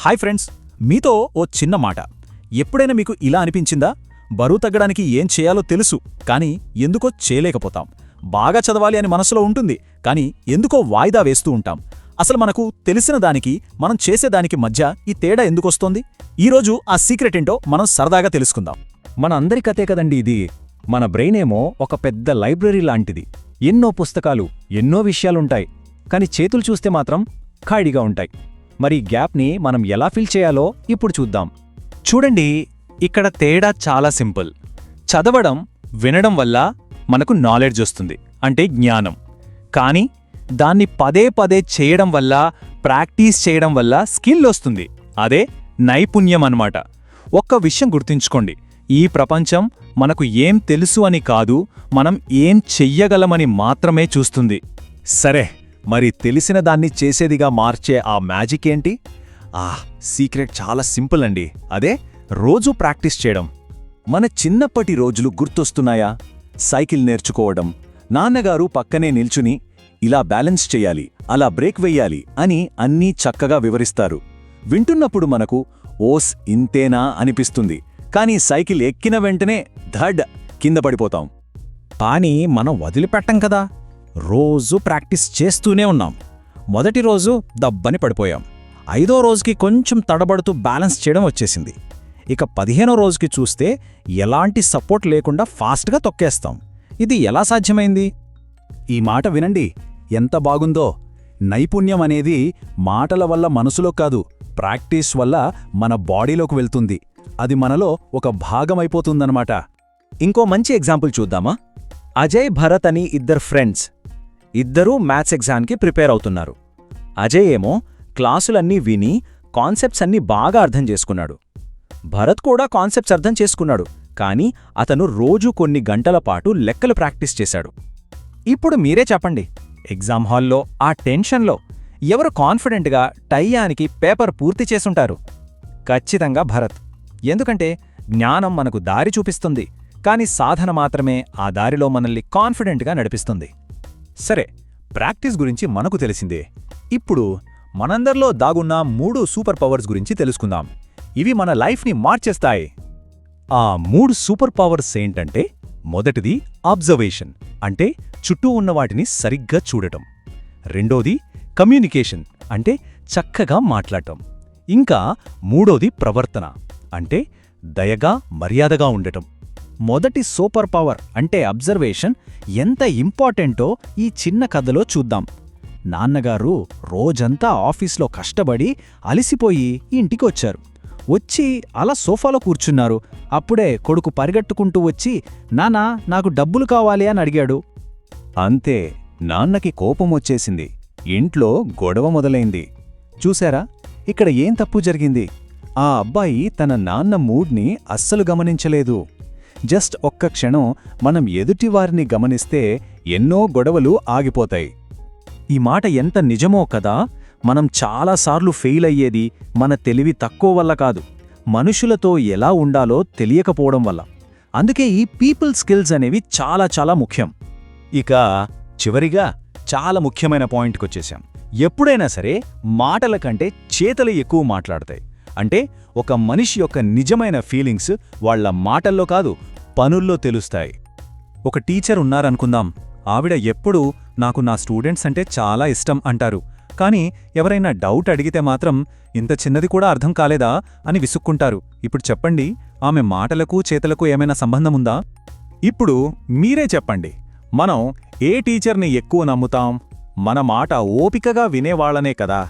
Hi friends, మీతో ఓ చిన్న మాట. ఎప్పుడైనా మీకు ఇలా అనిపించిందా? బరువు తగ్గడానికి ఏం చేయాలో తెలుసు, కానీ ఎందుకో చేయలేకపోతాం. బాగా చదవాలి అని మనసులో ఉంటుంది, కానీ ఎందుకో వాయిదా వేస్తూ ఉంటాం. అసలు మనకు తెలిసిన దానికి మనం చేసేదానికి మధ్య ఈ తేడా ఎందుకొస్తోంది? ఈరోజు ఆ సీక్రెట్ ఏంటో మనం సరదాగా తెలుసుకుందాం. మన అందరి కథే కదండి ఇది. మన బ్రెయినేమో ఒక పెద్ద లైబ్రరీ లాంటిది. ఎన్నో పుస్తకాలు, ఎన్నో విషయాలుంటాయి, కాని చేతులు చూస్తే మాత్రం ఖాళీగా ఉంటాయి. మరి గ్యాప్ని మనం ఎలా ఫిల్ చేయాలో ఇప్పుడు చూద్దాం. చూడండి, ఇక్కడ తేడా చాలా సింపుల్. చదవడం, వినడం వల్ల మనకు నాలెడ్జ్ వస్తుంది, అంటే జ్ఞానం. కానీ దాన్ని పదే పదే చేయడం వల్ల, ప్రాక్టీస్ చేయడం వల్ల స్కిల్ వస్తుంది. అదే నైపుణ్యం అన్నమాట. ఒక్క విషయం గుర్తుంచుకోండి, ఈ ప్రపంచం మనకు ఏం తెలుసు అని కాదు, మనం ఏం చెయ్యగలమని మాత్రమే చూస్తుంది. సరే, మరి తెలిసిన దాన్ని చేసేదిగా మార్చే ఆ మ్యాజిక్ ఏంటి? సీక్రెట్ చాలా సింపుల్ అండి. అదే రోజూ ప్రాక్టీస్ చేయడం. మన చిన్నప్పటి రోజులు గుర్తొస్తున్నాయా? సైకిల్ నేర్చుకోవడం, నాన్నగారు పక్కనే నిల్చుని ఇలా బ్యాలెన్స్ చెయ్యాలి, అలా బ్రేక్ వెయ్యాలి అని అన్నీ చక్కగా వివరిస్తారు. వింటున్నప్పుడు మనకు ఓస్ ఇంతేనా అనిపిస్తుంది, కానీ సైకిల్ ఎక్కిన వెంటనే ధడ్ కింద పడిపోతాం. కానీ మనం వదిలిపెట్టం కదా. రోజూ ప్రాక్టీస్ చేస్తూనే ఉన్నాం. మొదటి రోజు దబ్బని పడిపోయాం. 5వ రోజుకి కొంచెం తడబడుతూ బ్యాలెన్స్ చేయడం వచ్చేసింది. ఇక 15వ రోజుకి చూస్తే ఎలాంటి సపోర్ట్ లేకుండా ఫాస్ట్గా తొక్కేస్తాం. ఇది ఎలా సాధ్యమైంది? ఈ మాట వినండి, ఎంత బాగుందో. నైపుణ్యం అనేది మాటల వల్ల మనసులో కాదు, ప్రాక్టీస్ వల్ల మన బాడీలోకి వెళ్తుంది. అది మనలో ఒక భాగమైపోతుందన్నమాట. ఇంకో మంచి ఎగ్జాంపుల్ చూద్దామా? అజయ్, భరత్ అని ఇద్దరు ఫ్రెండ్స్. ఇద్దరూ మ్యాథ్స్ ఎగ్జామ్కి ప్రిపేర్ అవుతున్నారు. అజయ్ ఏమో క్లాసులన్నీ విని కాన్సెప్ట్స్ అన్నీ బాగా అర్థం చేసుకున్నాడు. భరత్ కూడా కాన్సెప్ట్స్ అర్థం చేసుకున్నాడు, కానీ అతను రోజూ కొన్ని గంటల పాటు లెక్కలు ప్రాక్టీస్ చేశాడు. ఇప్పుడు మీరే చెప్పండి, ఎగ్జామ్ హాల్లో ఆ టెన్షన్లో ఎవరు కాన్ఫిడెంట్గా టైయానికి పేపర్ పూర్తి చేసుంటారు? ఖచ్చితంగా భరత్. ఎందుకంటే జ్ఞానం మనకు దారి చూపిస్తుంది, కానీ సాధన మాత్రమే ఆ దారిలో మనల్ని కాన్ఫిడెంట్గా నడిపిస్తుంది. సరే, ప్రాక్టీస్ గురించి మనకు తెలిసిందే. ఇప్పుడు మనందరిలో దాగున్న 3 సూపర్ పవర్స్ గురించి తెలుసుకుందాం. ఇవి మన లైఫ్ని మార్చేస్తాయి. ఆ 3 సూపర్ పవర్స్ ఏంటంటే, మొదటిది అబ్జర్వేషన్, అంటే చుట్టూ ఉన్నవాటిని సరిగ్గా చూడటం. రెండోది కమ్యూనికేషన్, అంటే చక్కగా మాట్లాడటం. ఇంకా మూడోది ప్రవర్తన, అంటే దయగా మర్యాదగా ఉండటం. మొదటి సూపర్ పవర్ అంటే అబ్జర్వేషన్ ఎంత ఇంపార్టెంటో ఈ చిన్న కథలో చూద్దాం. నాన్నగారు రోజంతా ఆఫీస్లో కష్టపడి అలిసిపోయి ఇంటికొచ్చారు. వచ్చి అలా సోఫాలో కూర్చున్నారు. అప్పుడే కొడుకు పరిగెట్టుకుంటూ వచ్చి, నాన్నా, నాకు డబ్బులు కావాలి అని అడిగాడు. అంతే, నాన్నకి కోపమొచ్చేసింది. ఇంట్లో గొడవ మొదలైంది. చూశారా, ఇక్కడ ఏం తప్పు జరిగింది? ఆ అబ్బాయి తన నాన్న మూడ్ని అస్సలు గమనించలేదు. జస్ట్ ఒక్క క్షణం మనం ఎదుటివారిని గమనిస్తే ఎన్నో గొడవలు ఆగిపోతాయి. ఈ మాట ఎంత నిజమో కదా. మనం చాలాసార్లు ఫెయిల్ అయ్యేది మన తెలివి తక్కువ వల్ల కాదు, మనుషులతో ఎలా ఉండాలో తెలియకపోవడం వల్ల. అందుకే ఈ పీపుల్ స్కిల్స్ అనేవి చాలా చాలా ముఖ్యం. ఇక చివరిగా చాలా ముఖ్యమైన పాయింట్కొచ్చేశాం. ఎప్పుడైనా సరే మాటల కంటే చేతలు ఎక్కువ మాట్లాడతాయి. అంటే ఒక మనిషి యొక్క నిజమైన ఫీలింగ్స్ వాళ్ళ మాటల్లో కాదు, పనుల్లో తెలుస్తాయి. ఒక టీచర్ ఉన్నారనుకుందాం. ఆవిడ ఎప్పుడూ నాకు నా స్టూడెంట్స్ అంటే చాలా ఇష్టం అంటారు. కానీ ఎవరైనా డౌట్ అడిగితే మాత్రం ఇంత చిన్నది కూడా అర్థం కాలేదా అని విసుక్కుంటారు. ఇప్పుడు చెప్పండి, ఆమె మాటలకు చేతలకు ఏమైనా సంబంధముందా? ఇప్పుడు మీరే చెప్పండి, మనం ఏ టీచర్ని ఎక్కువ నమ్ముతాం? మన మాట ఓపికగా వినేవాళ్లనే కదా.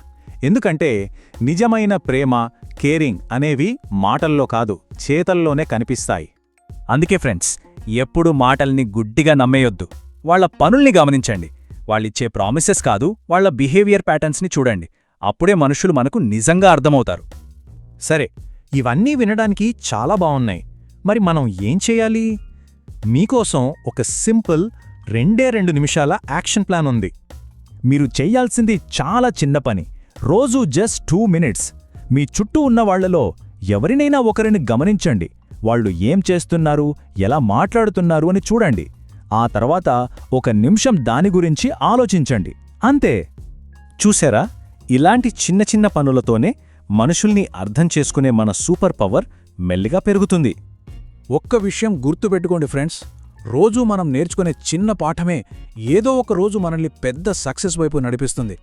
ఎందుకంటే నిజమైన ప్రేమ, కేరింగ్ అనేవి మాటల్లో కాదు, చేతల్లోనే కనిపిస్తాయి. అందుకే ఫ్రెండ్స్, ఎప్పుడు మాటల్ని గుడ్డిగా నమ్మేయొద్దు. వాళ్ల పనుల్ని గమనించండి. వాళ్ళిచ్చే ప్రామిసెస్ కాదు, వాళ్ల బిహేవియర్ ప్యాటర్న్స్ని చూడండి. అప్పుడే మనుషులు మనకు నిజంగా అర్థమవుతారు. సరే, ఇవన్నీ వినడానికి చాలా బావున్నాయి. మరి మనం ఏం చేయాలి? మీకోసం ఒక సింపుల్ 2 నిమిషాల యాక్షన్ ప్లాన్ ఉంది. మీరు చెయ్యాల్సింది చాలా చిన్న పని. రోజూ జస్ట్ 2 మినిట్స్ మీ చుట్టూ ఉన్న వాళ్లలో ఎవరినైనా ఒకరిని గమనించండి. వాళ్ళు ఏం చేస్తున్నారు, ఎలా మాట్లాడుతున్నారు అని చూడండి. ఆ తర్వాత 1 నిమిషం దాని గురించి ఆలోచించండి. అంతే. చూశారా, ఇలాంటి చిన్న చిన్న పనులతోనే మనుషుల్ని అర్థం చేసుకునే మన సూపర్ పవర్ మెల్లిగా పెరుగుతుంది. ఒక్క విషయం గుర్తుపెట్టుకోండి ఫ్రెండ్స్, రోజూ మనం నేర్చుకునే చిన్న పాఠమే ఏదో ఒక రోజు మనల్ని పెద్ద సక్సెస్ వైపు నడిపిస్తుంది.